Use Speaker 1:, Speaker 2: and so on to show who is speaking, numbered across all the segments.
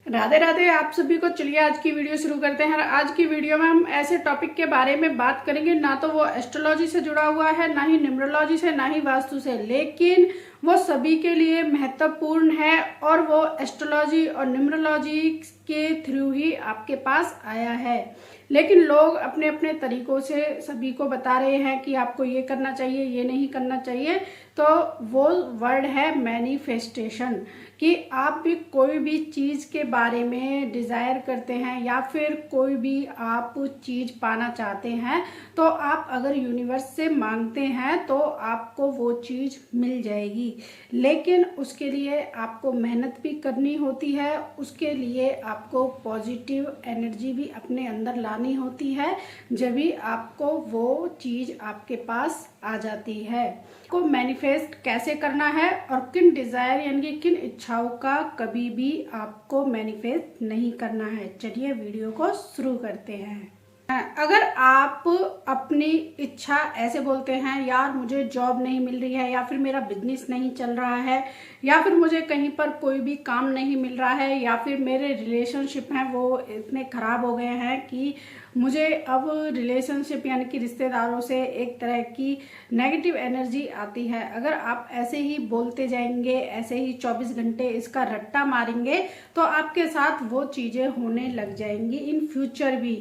Speaker 1: राधे राधे आप सभी को। चलिए आज की वीडियो शुरू करते हैं। आज की वीडियो में हम ऐसे टॉपिक के बारे में बात करेंगे, ना तो वो एस्ट्रोलॉजी से जुड़ा हुआ है, ना ही न्यूमरोलॉजी से, ना ही वास्तु से, लेकिन वो सभी के लिए महत्वपूर्ण है और वो एस्ट्रोलॉजी और न्यूमरोलॉजी के थ्रू ही आपके पास आया है। लेकिन लोग अपने अपने तरीकों से सभी को बता रहे हैं कि आपको ये करना चाहिए, ये नहीं करना चाहिए। तो वो वर्ड है मैनिफेस्टेशन, कि आप भी कोई भी चीज़ के बारे में डिज़ायर करते हैं या फिर कोई भी आप चीज़ पाना चाहते हैं, तो आप अगर यूनिवर्स से मांगते हैं तो आपको वो चीज़ मिल जाएगी। लेकिन उसके लिए आपको मेहनत भी करनी होती है, उसके लिए आपको पॉजिटिव एनर्जी भी अपने अंदर लानी होती है, जब भी आपको वो चीज़ आपके पास आ जाती है। को मैनिफेस्ट कैसे करना है और किन डिजायर यानी कि किन इच्छाओं का कभी भी आपको मैनिफेस्ट नहीं करना है। चलिए वीडियो को शुरू करते हैं। अगर आप अपनी इच्छा ऐसे बोलते हैं, यार मुझे जॉब नहीं मिल रही है, या फिर मेरा बिजनेस नहीं चल रहा है, या फिर मुझे कहीं पर कोई भी काम नहीं मिल रहा है, या फिर मेरे रिलेशनशिप हैं वो इतने खराब हो गए हैं कि मुझे अब रिलेशनशिप यानी कि रिश्तेदारों से एक तरह की नेगेटिव एनर्जी आती है। अगर आप ऐसे ही बोलते जाएंगे, ऐसे ही 24 घंटे इसका रट्टा मारेंगे, तो आपके साथ वो चीज़ें होने लग जाएंगी इन फ्यूचर भी।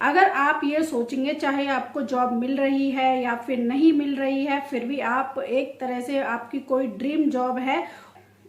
Speaker 1: अगर आप ये सोचेंगे, चाहे आपको जॉब मिल रही है या फिर नहीं मिल रही है, फिर भी आप एक तरह से आपकी कोई ड्रीम जॉब है,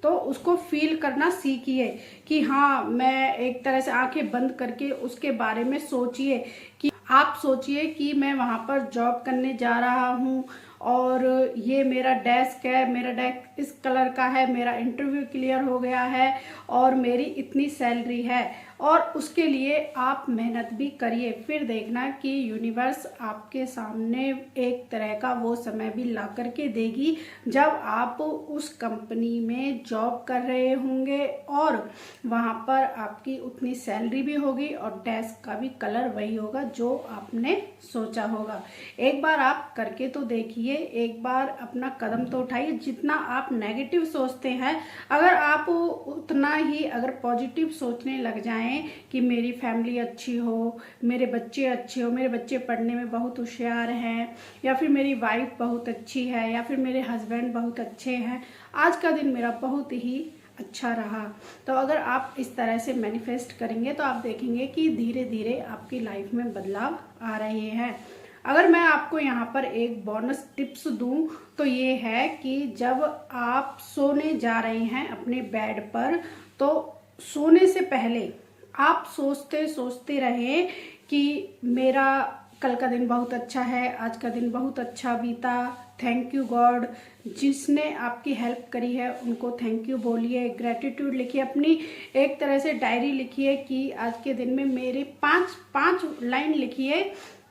Speaker 1: तो उसको फील करना सीखिए कि हाँ, मैं एक तरह से आंखें बंद करके उसके बारे में सोचिए कि आप सोचिए कि मैं वहाँ पर जॉब करने जा रहा हूँ और ये मेरा डेस्क है, मेरा डेस्क इस कलर का है, मेरा इंटरव्यू क्लियर हो गया है और मेरी इतनी सैलरी है। और उसके लिए आप मेहनत भी करिए, फिर देखना कि यूनिवर्स आपके सामने एक तरह का वो समय भी ला करके देगी जब आप उस कंपनी में जॉब कर रहे होंगे और वहाँ पर आपकी उतनी सैलरी भी होगी और डेस्क का भी कलर वही होगा जो आपने सोचा होगा। एक बार आप करके तो देखिए, एक बार अपना कदम तो उठाइए। जितना आप नेगेटिव सोचते हैं, अगर आप उतना ही अगर पॉजिटिव सोचने लग जाएं कि मेरी फैमिली अच्छी हो, मेरे बच्चे अच्छे हो, मेरे बच्चे पढ़ने में बहुत होशियार हैं, या फिर मेरी वाइफ बहुत अच्छी है, या फिर मेरे हस्बैंड बहुत अच्छे हैं, आज का दिन मेरा बहुत ही अच्छा रहा, तो अगर आप इस तरह से मैनिफेस्ट करेंगे तो आप देखेंगे कि धीरे धीरे आपकी लाइफ में बदलाव आ रहे हैं। अगर मैं आपको यहाँ पर एक बोनस टिप्स दूं तो ये है कि जब आप सोने जा रहे हैं अपने बेड पर, तो सोने से पहले आप सोचते सोचते रहें कि मेरा कल का दिन बहुत अच्छा है, आज का दिन बहुत अच्छा बीता, थैंक यू गॉड। जिसने आपकी हेल्प करी है उनको थैंक यू बोलिए, ग्रेटिट्यूड लिखिए, अपनी एक तरह से डायरी लिखिए कि आज के दिन में मेरे पाँच लाइन लिखिए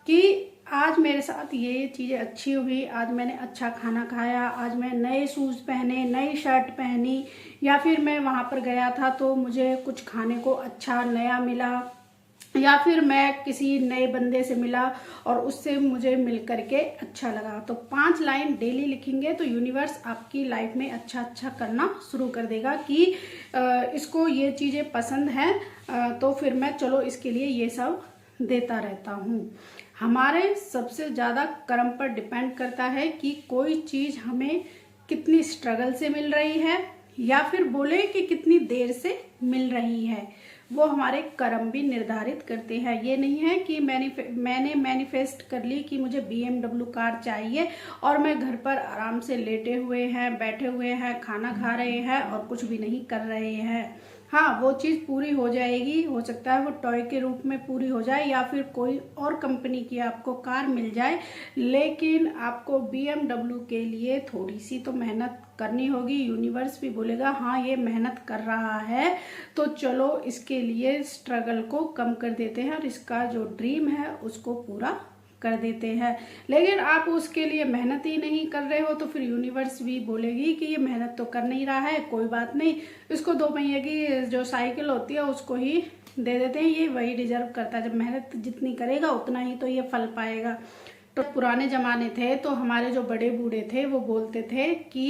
Speaker 1: कि आज मेरे साथ ये चीज़ें अच्छी हुई, आज मैंने अच्छा खाना खाया, आज मैं नए शूज़ पहने, नई शर्ट पहनी, या फिर मैं वहाँ पर गया था तो मुझे कुछ खाने को अच्छा नया मिला, या फिर मैं किसी नए बंदे से मिला और उससे मुझे मिल करके अच्छा लगा। तो 5 लाइन डेली लिखेंगे तो यूनिवर्स आपकी लाइफ में अच्छा अच्छा करना शुरू कर देगा कि इसको ये चीज़ें पसंद हैं, तो फिर मैं चलो इसके लिए ये सब देता रहता हूँ। हमारे सबसे ज़्यादा कर्म पर डिपेंड करता है कि कोई चीज़ हमें कितनी स्ट्रगल से मिल रही है, या फिर बोले कि कितनी देर से मिल रही है, वो हमारे कर्म भी निर्धारित करते हैं। ये नहीं है कि मैंने मैनिफेस्ट कर ली कि मुझे BMW कार चाहिए और मैं घर पर आराम से लेटे हुए हैं, बैठे हुए हैं, खाना खा रहे हैं और कुछ भी नहीं कर रहे हैं। हाँ, वो चीज़ पूरी हो जाएगी, हो सकता है वो टॉय के रूप में पूरी हो जाए या फिर कोई और कंपनी की आपको कार मिल जाए, लेकिन आपको BMW के लिए थोड़ी सी तो मेहनत करनी होगी। यूनिवर्स भी बोलेगा हाँ ये मेहनत कर रहा है, तो चलो इसके लिए स्ट्रगल को कम कर देते हैं और इसका जो ड्रीम है उसको पूरा कर देते हैं। लेकिन आप उसके लिए मेहनत ही नहीं कर रहे हो तो फिर यूनिवर्स भी बोलेगी कि ये मेहनत तो कर नहीं रहा है, कोई बात नहीं, इसको 2 पहिए की जो साइकिल होती है उसको ही दे देते हैं, ये वही डिजर्व करता है। जब मेहनत जितनी करेगा उतना ही तो ये फल पाएगा। तो पुराने जमाने थे तो हमारे जो बड़े बूढ़े थे वो बोलते थे कि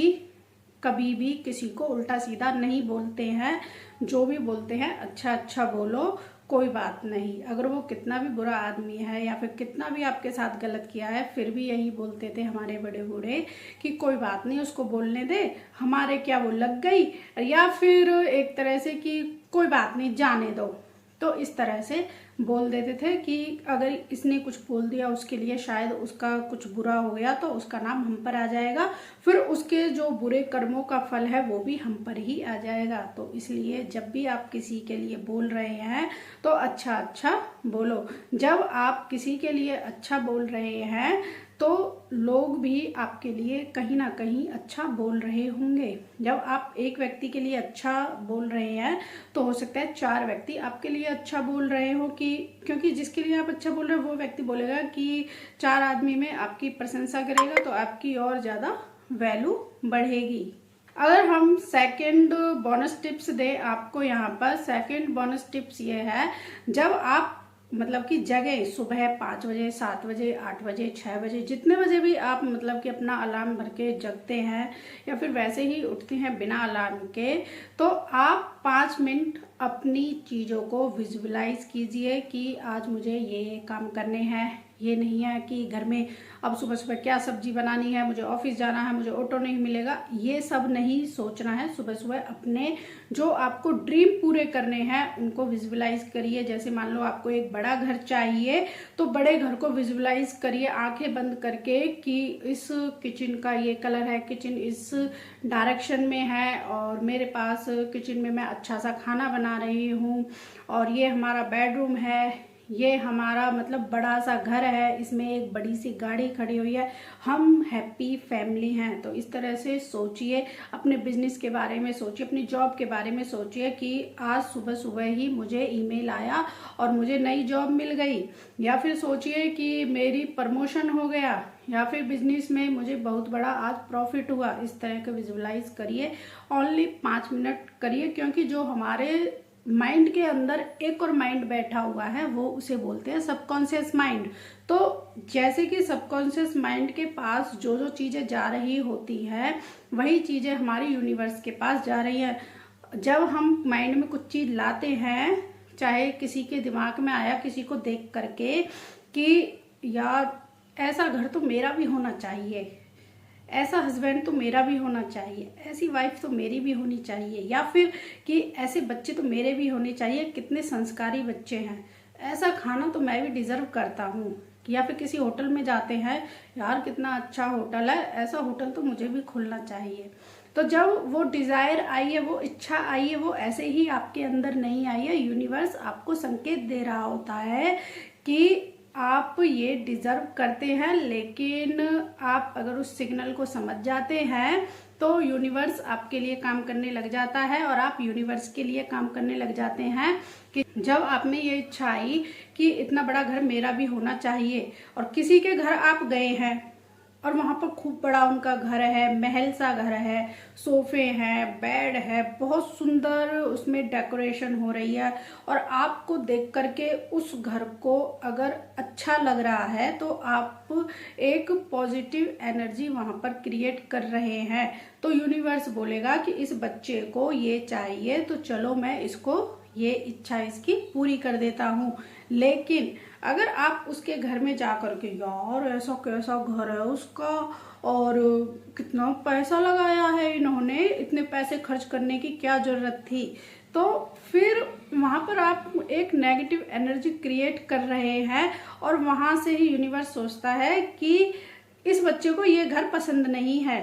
Speaker 1: कभी भी किसी को उल्टा सीधा नहीं बोलते हैं। जो भी बोलते हैं अच्छा अच्छा बोलो, कोई बात नहीं। अगर वो कितना भी बुरा आदमी है या फिर कितना भी आपके साथ गलत किया है, फिर भी यही बोलते थे हमारे बड़े बूढ़े कि कोई बात नहीं, उसको बोलने दे, हमारे क्या वो लग गई, या फिर एक तरह से कि कोई बात नहीं जाने दो। तो इस तरह से बोल देते थे कि अगर इसने कुछ बोल दिया उसके लिए शायद उसका कुछ बुरा हो गया तो उसका नाम हम पर आ जाएगा, फिर उसके जो बुरे कर्मों का फल है वो भी हम पर ही आ जाएगा। तो इसलिए जब भी आप किसी के लिए बोल रहे हैं तो अच्छा अच्छा बोलो। जब आप किसी के लिए अच्छा बोल रहे हैं तो लोग भी आपके लिए कहीं ना कहीं अच्छा बोल रहे होंगे। जब आप एक व्यक्ति के लिए अच्छा बोल रहे हैं तो हो सकता है 4 व्यक्ति आपके लिए अच्छा बोल रहे हो, कि क्योंकि जिसके लिए आप अच्छा बोल रहे हो वो व्यक्ति बोलेगा कि 4 आदमी में आपकी प्रशंसा करेगा तो आपकी और ज़्यादा वैल्यू बढ़ेगी। अगर हम सेकंड बोनस टिप्स दें आपको, यहाँ पर सेकंड बोनस टिप्स ये है, जब आप मतलब कि जगह सुबह 5 बजे, 7 बजे, 8 बजे, 6 बजे, जितने बजे भी आप मतलब कि अपना अलार्म भर के जगते हैं या फिर वैसे ही उठते हैं बिना अलार्म के, तो आप 5 मिनट अपनी चीज़ों को विजुअलाइज कीजिए कि आज मुझे ये काम करने हैं। ये नहीं है कि घर में अब सुबह सुबह क्या सब्जी बनानी है, मुझे ऑफिस जाना है, मुझे ऑटो नहीं मिलेगा, ये सब नहीं सोचना है। सुबह सुबह अपने जो आपको ड्रीम पूरे करने हैं उनको विजुअलाइज करिए। जैसे मान लो आपको एक बड़ा घर चाहिए तो बड़े घर को विजुअलाइज करिए आंखें बंद करके कि इस किचन का ये कलर है, किचन इस डायरेक्शन में है और मेरे पास किचन में मैं अच्छा सा खाना बना रही हूँ, और ये हमारा बेडरूम है, ये हमारा मतलब बड़ा सा घर है, इसमें एक बड़ी सी गाड़ी खड़ी हुई है, हम हैप्पी फैमिली हैं। तो इस तरह से सोचिए, अपने बिजनेस के बारे में सोचिए, अपनी जॉब के बारे में सोचिए कि आज सुबह सुबह ही मुझे ईमेल आया और मुझे नई जॉब मिल गई, या फिर सोचिए कि मेरी प्रमोशन हो गया, या फिर बिजनेस में मुझे बहुत बड़ा आज प्रॉफिट हुआ। इस तरह का विजुअलाइज करिए, ओनली 5 मिनट करिए, क्योंकि जो हमारे माइंड के अंदर एक और माइंड बैठा हुआ है वो उसे बोलते हैं सबकॉन्शियस माइंड। तो जैसे कि सबकॉन्शियस माइंड के पास जो जो चीज़ें जा रही होती है वही चीज़ें हमारी यूनिवर्स के पास जा रही है। जब हम माइंड में कुछ चीज़ लाते हैं, चाहे किसी के दिमाग में आया किसी को देख करके कि यार ऐसा घर तो मेरा भी होना चाहिए, ऐसा हस्बैंड तो मेरा भी होना चाहिए, ऐसी वाइफ तो मेरी भी होनी चाहिए, या फिर कि ऐसे बच्चे तो मेरे भी होने चाहिए, कितने संस्कारी बच्चे हैं, ऐसा खाना तो मैं भी डिजर्व करता हूँ। या फिर किसी होटल में जाते हैं, यार कितना अच्छा होटल है, ऐसा होटल तो मुझे भी खुलना चाहिए। तो जब वो डिज़ायर आई है, वो इच्छा आई है, वो ऐसे ही आपके अंदर नहीं आई है, यूनिवर्स आपको संकेत दे रहा होता है कि आप ये डिज़र्व करते हैं। लेकिन आप अगर उस सिग्नल को समझ जाते हैं तो यूनिवर्स आपके लिए काम करने लग जाता है और आप यूनिवर्स के लिए काम करने लग जाते हैं। कि जब आप में ये इच्छा आई कि इतना बड़ा घर मेरा भी होना चाहिए, और किसी के घर आप गए हैं और वहाँ पर खूब बड़ा उनका घर है, महल सा घर है, सोफे हैं, बेड है, बहुत सुंदर उसमें डेकोरेशन हो रही है, और आपको देख करके उस घर को अगर अच्छा लग रहा है तो आप एक पॉजिटिव एनर्जी वहाँ पर क्रिएट कर रहे हैं। तो यूनिवर्स बोलेगा कि इस बच्चे को ये चाहिए, तो चलो मैं इसको ये इच्छा इसकी पूरी कर देता हूँ। लेकिन अगर आप उसके घर में जाकर के यार ऐसा कैसा घर है उसका, और कितना पैसा लगाया है इन्होंने, इतने पैसे खर्च करने की क्या जरूरत थी, तो फिर वहाँ पर आप एक नेगेटिव एनर्जी क्रिएट कर रहे हैं। और वहाँ से ही यूनिवर्स सोचता है कि इस बच्चे को ये घर पसंद नहीं है,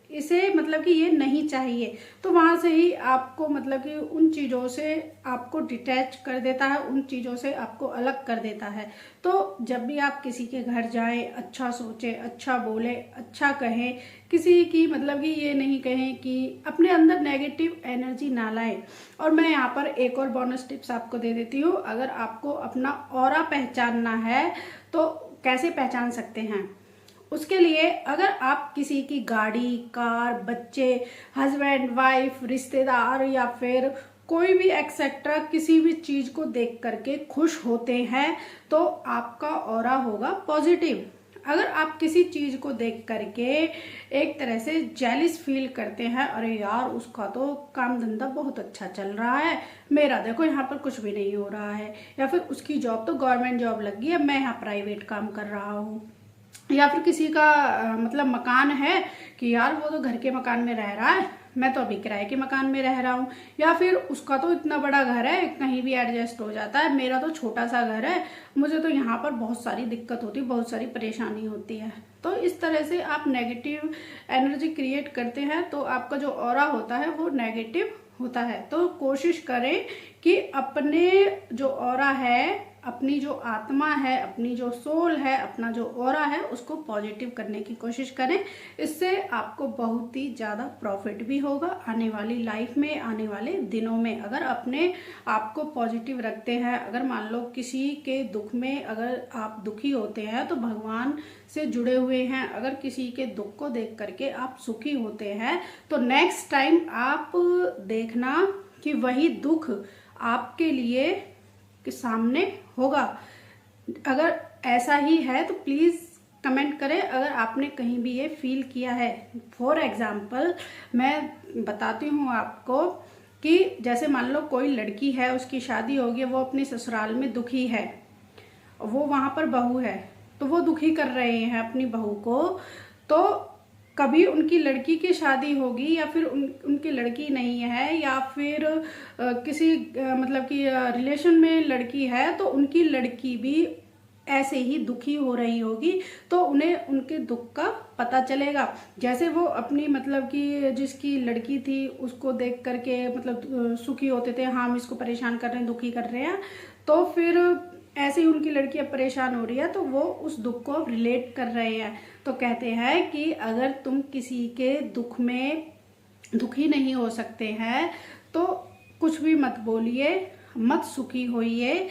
Speaker 1: इसे मतलब कि ये नहीं चाहिए, तो वहाँ से ही आपको मतलब कि उन चीज़ों से आपको डिटैच कर देता है, उन चीज़ों से आपको अलग कर देता है। तो जब भी आप किसी के घर जाएं, अच्छा सोचें, अच्छा बोले, अच्छा कहें, किसी की मतलब कि ये नहीं कहें कि अपने अंदर नेगेटिव एनर्जी ना लाएं। और मैं यहाँ पर एक और बोनस टिप्स आपको दे देती हूँ। अगर आपको अपना ऑरा पहचानना है तो कैसे पहचान सकते हैं, उसके लिए अगर आप किसी की गाड़ी, कार, बच्चे, हस्बैंड, वाइफ, रिश्तेदार या फिर कोई भी एक्सेट्रा किसी भी चीज को देख करके खुश होते हैं तो आपका ऑरा होगा पॉजिटिव। अगर आप किसी चीज को देख करके एक तरह से जेलिस फील करते हैं, अरे यार उसका तो काम धंधा बहुत अच्छा चल रहा है, मेरा देखो यहाँ पर कुछ भी नहीं हो रहा है, या फिर उसकी जॉब तो गवर्नमेंट जॉब लग गई है, मैं यहाँ प्राइवेट काम कर रहा हूँ, या फिर किसी का मतलब मकान है कि यार वो तो घर के मकान में रह रहा है, मैं तो अभी किराए के मकान में रह रहा हूँ, या फिर उसका तो इतना बड़ा घर है कहीं भी एडजस्ट हो जाता है, मेरा तो छोटा सा घर है, मुझे तो यहाँ पर बहुत सारी दिक्कत होती है, बहुत सारी परेशानी होती है। तो इस तरह से आप नेगेटिव एनर्जी क्रिएट करते हैं तो आपका जो ऑरा होता है वो नेगेटिव होता है। तो कोशिश करें कि अपने जो ऑरा है, अपनी जो आत्मा है, अपनी जो सोल है, अपना जो ऑरा है उसको पॉजिटिव करने की कोशिश करें। इससे आपको बहुत ही ज़्यादा प्रॉफिट भी होगा आने वाली लाइफ में, आने वाले दिनों में। अगर अपने आप को पॉजिटिव रखते हैं, अगर मान लो किसी के दुख में अगर आप दुखी होते हैं तो भगवान से जुड़े हुए हैं, अगर किसी के दुख को देख करके आप सुखी होते हैं तो नेक्स्ट टाइम आप देखना कि वही दुख आपके लिए के सामने होगा। अगर ऐसा ही है तो प्लीज़ कमेंट करें अगर आपने कहीं भी ये फील किया है। फॉर एग्जाम्पल मैं बताती हूँ आपको कि जैसे मान लो कोई लड़की है, उसकी शादी होगी, वो अपने ससुराल में दुखी है, वो वहाँ पर बहू है तो वो दुखी कर रहे हैं अपनी बहू को, तो कभी उनकी लड़की की शादी होगी या फिर उनकी लड़की नहीं है, या फिर किसी मतलब कि रिलेशन में लड़की है तो उनकी लड़की भी ऐसे ही दुखी हो रही होगी, तो उन्हें उनके दुख का पता चलेगा। जैसे वो अपनी मतलब कि जिसकी लड़की थी उसको देख करके मतलब सुखी होते थे, हाँ हम इसको परेशान कर रहे हैं, दुखी कर रहे हैं, तो फिर ऐसे ही उनकी लड़की अब परेशान हो रही है तो वो उस दुख को रिलेट कर रहे हैं। तो कहते हैं कि अगर तुम किसी के दुख में दुखी नहीं हो सकते हैं तो कुछ भी मत बोलिए, मत सुखी होइए,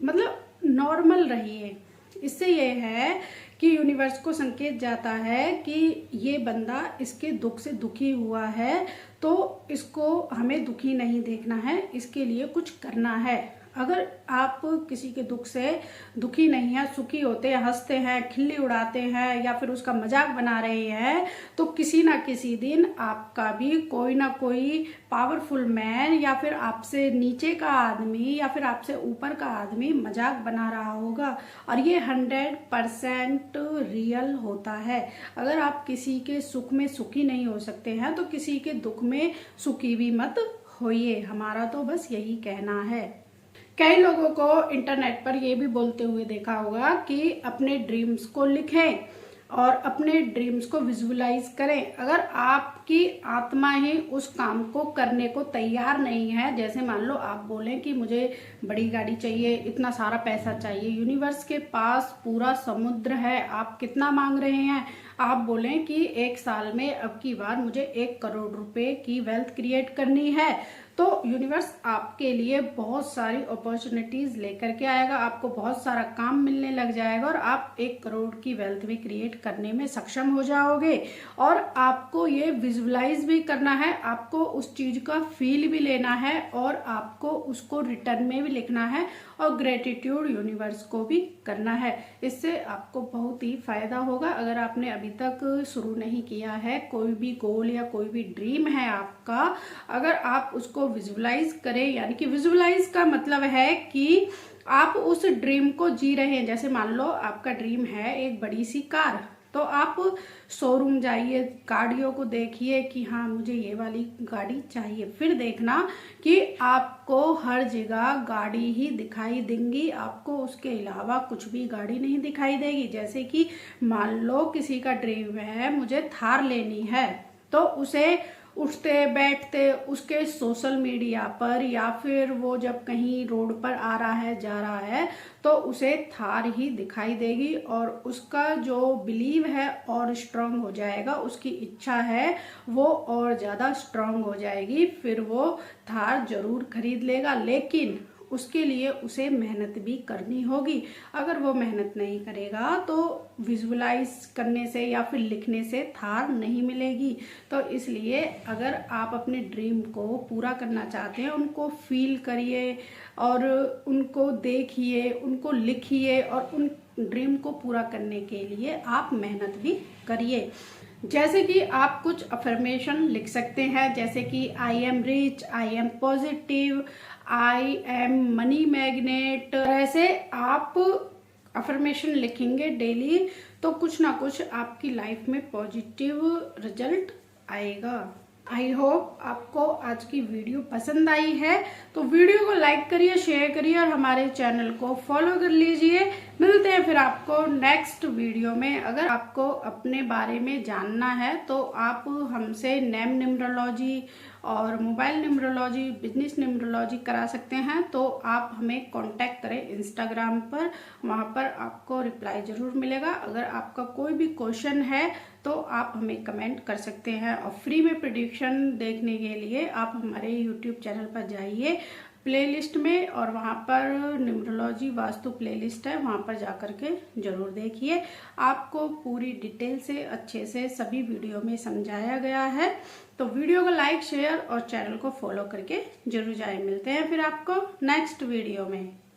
Speaker 1: मतलब नॉर्मल रहिए। इससे ये है कि यूनिवर्स को संकेत जाता है कि ये बंदा इसके दुख से दुखी हुआ है तो इसको हमें दुखी नहीं देखना है, इसके लिए कुछ करना है। अगर आप किसी के दुख से दुखी नहीं है, सुखी होते हैं, हंसते हैं, खिल्ली उड़ाते हैं या फिर उसका मजाक बना रहे हैं, तो किसी ना किसी दिन आपका भी कोई ना कोई पावरफुल मैन या फिर आपसे नीचे का आदमी या फिर आपसे ऊपर का आदमी मजाक बना रहा होगा। और ये 100% रियल होता है। अगर आप किसी के सुख में सुखी नहीं हो सकते हैं तो किसी के दुख में सुखी भी मत होइए। हमारा तो बस यही कहना है। कई लोगों को इंटरनेट पर ये भी बोलते हुए देखा होगा कि अपने ड्रीम्स को लिखें और अपने ड्रीम्स को विजुअलाइज करें। अगर आपकी आत्मा ही उस काम को करने को तैयार नहीं है, जैसे मान लो आप बोलें कि मुझे बड़ी गाड़ी चाहिए, इतना सारा पैसा चाहिए, यूनिवर्स के पास पूरा समुद्र है, आप कितना मांग रहे हैं, आप बोलें कि 1 साल में अब की बार मुझे 1 करोड़ रुपए की वेल्थ क्रिएट करनी है, तो यूनिवर्स आपके लिए बहुत सारी अपॉर्चुनिटीज लेकर के आएगा, आपको बहुत सारा काम मिलने लग जाएगा और आप 1 करोड़ की वेल्थ भी क्रिएट करने में सक्षम हो जाओगे। और आपको ये विजुअलाइज भी करना है, आपको उस चीज का फील भी लेना है और आपको उसको रिटर्न में भी लिखना है और ग्रेटिट्यूड यूनिवर्स को भी करना है। इससे आपको बहुत ही फायदा होगा। अगर आपने अभी तक शुरू नहीं किया है, कोई भी गोल या कोई भी ड्रीम है आपका, अगर आप उसको विजुअलाइज करें, यानी कि विजुअलाइज का मतलब है कि आप उस ड्रीम को जी रहे हैं। जैसे मान लो आपका ड्रीम है एक बड़ी सी कार, तो आप शोरूम जाइए, गाड़ियों को देखिए कि हाँ मुझे ये वाली गाड़ी चाहिए, फिर देखना कि आपको हर जगह गाड़ी ही दिखाई देंगी, आपको उसके अलावा कुछ भी गाड़ी नहीं दिखाई देगी। जैसे कि मान लो किसी का ड्रीम है मुझे थार लेनी है, तो उसे उठते बैठते उसके सोशल मीडिया पर या फिर वो जब कहीं रोड पर आ रहा है, जा रहा है, तो उसे थार ही दिखाई देगी और उसका जो बिलीव है और स्ट्रांग हो जाएगा, उसकी इच्छा है वो और ज़्यादा स्ट्रांग हो जाएगी, फिर वो थार जरूर खरीद लेगा। लेकिन उसके लिए उसे मेहनत भी करनी होगी। अगर वो मेहनत नहीं करेगा तो विजुअलाइज करने से या फिर लिखने से थार नहीं मिलेगी। तो इसलिए अगर आप अपने ड्रीम को पूरा करना चाहते हैं, उनको फील करिए, और उनको देखिए, उनको लिखिए और उन ड्रीम को पूरा करने के लिए आप मेहनत भी करिए। जैसे कि आप कुछ अफर्मेशन लिख सकते हैं, जैसे कि I am rich, I am positive, I am money magnet. ऐसे आप अफर्मेशन लिखेंगे डेली तो कुछ ना कुछ आपकी लाइफ में पॉजिटिव रिजल्ट आएगा। आई होप आपको आज की वीडियो पसंद आई है, तो वीडियो को लाइक करिए, शेयर करिए और हमारे चैनल को फॉलो कर लीजिए। मिलते हैं फिर आपको नेक्स्ट वीडियो में। अगर आपको अपने बारे में जानना है तो आप हमसे नेम न्यूमरोलॉजी और मोबाइल न्यूमरोलॉजी, बिजनेस न्यूमरोलॉजी करा सकते हैं, तो आप हमें कांटेक्ट करें इंस्टाग्राम पर, वहां पर आपको रिप्लाई जरूर मिलेगा। अगर आपका कोई भी क्वेश्चन है तो आप हमें कमेंट कर सकते हैं। और फ्री में प्रेडिक्शन देखने के लिए आप हमारे यूट्यूब चैनल पर जाइए प्लेलिस्ट में, और वहाँ पर न्यूमरोलॉजी वास्तु प्लेलिस्ट है, वहाँ पर जाकर के जरूर देखिए। आपको पूरी डिटेल से अच्छे से सभी वीडियो में समझाया गया है। तो वीडियो को लाइक, शेयर और चैनल को फॉलो करके जरूर जाए। मिलते हैं फिर आपको नेक्स्ट वीडियो में।